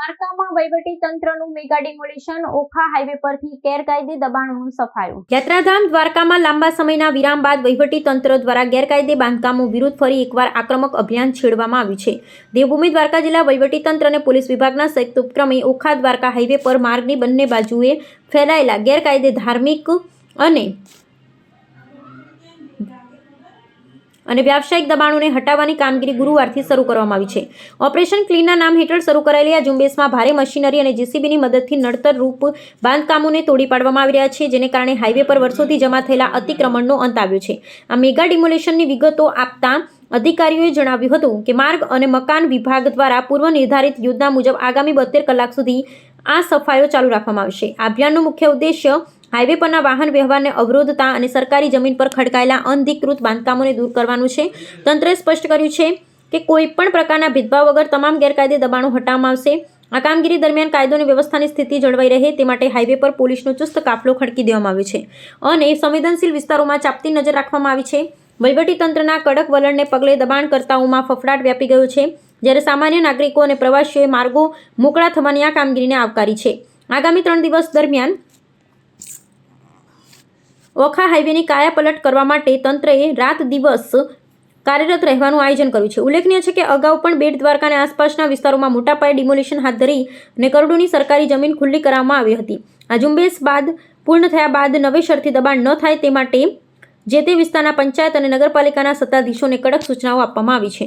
દ્વારકામાં વહીવટી તંત્રનું mega demolition, Okha highway પરથી ગેરકાયદે દબાણોનું સફાયું. યાત્રાધામ દ્વારકામાં લાંબા સમયના વિરામ બાદ વહીવટી તંત્ર દ્વારા ગેરકાયદે બાંધકામો વિરુદ્ધ ફરી એકવાર આક્રમક અભિયાન છેડવામાં આવ્યું છે. દેવભૂમિ દ્વારકા જિલ્લા વહીવટી તંત્ર અને પોલીસ વિભાગના સંયુક્ત ઉપક્રમે ઓખા દ્વારકા હાઈવે પર માર્ગની બંને બાજુએ ફેલાયેલા ગેરકાયદે ધાર્મિક અને વ્યાવસાયિક દબાણોને હટાવવાની કામગીરી ગુરુવારથી શરૂ કરવામાં આવી છે. ઓપરેશન ક્લીનના નામ હેઠળ શરૂ કરાયેલી આ ઝુંબેશમાં ભારે મશીનરી અને જેસીબીની મદદથી નડતર રૂપ બાંધકામોને તોડી પાડવામાં આવી રહ્યા છે, જેને કારણે હાઈવે પર વર્ષોથી જમા થયેલા અતિક્રમણનો અંત આવ્યો છે. આ મેગા ડિમોલિશનની વિગતો આપતા અધિકારીઓએ જણાવ્યું હતું કે માર્ગ અને મકાન વિભાગ દ્વારા પૂર્વ નિર્ધારિત યોજના મુજબ આગામી 72 કલાક સુધી આ સફાઈઓ ચાલુ રાખવામાં આવશે. આ અભિયાનનો મુખ્ય ઉદ્દેશ્ય હાઈવે પરના વાહન વ્યવહારને અવરોધતા અને સરકારી જમીન પર ખડકાયેલા અનધિકૃત બાંધકામોને દૂર કરવાનું છે. તંત્રએ સ્પષ્ટ કર્યું છે કે કોઈપણ પ્રકારના ભેદભાવ વગર તમામ ગેરકાયદે દબાણો હટાવવામાં આવશે. આ કામગીરી દરમિયાન કાયદો અને વ્યવસ્થાની સ્થિતિ જળવાઈ રહે તે માટે હાઈવે પર પોલીસનો ચુસ્ત કાફલો ખડકી દેવામાં આવ્યો છે અને સંવેદનશીલ વિસ્તારોમાં ચાંપતી નજર રાખવામાં આવી છે. વહીવટી તંત્રના કડક વલણને પગલે દબાણકર્તાઓમાં ફફડાટ વ્યાપી ગયો છે, જ્યારે સામાન્ય નાગરિકો અને પ્રવાસીઓએ માર્ગો મોકળા થવાની આ કામગીરીને આવકારી છે. આગામી 3 દિવસ દરમિયાન ઓખા હાઈવેની કાયાપલટ કરવા માટે તંત્રએ રાત દિવસ કાર્યરત રહેવાનું આયોજન કર્યું છે. ઉલ્લેખનીય છે કે અગાઉ પણ બેટ દ્વારકા અને આસપાસના વિસ્તારોમાં મોટા પાયે ડિમોલિશન હાથ ધરી અને કરોડોની સરકારી જમીન ખુલ્લી કરવામાં આવી હતી. આ ઝુંબેશ પૂર્ણ થયા બાદ નવેસરથી દબાણ ન થાય તે માટે જે તે વિસ્તારના પંચાયત અને નગરપાલિકાના સત્તાધીશોને કડક સૂચનાઓ આપવામાં આવી છે.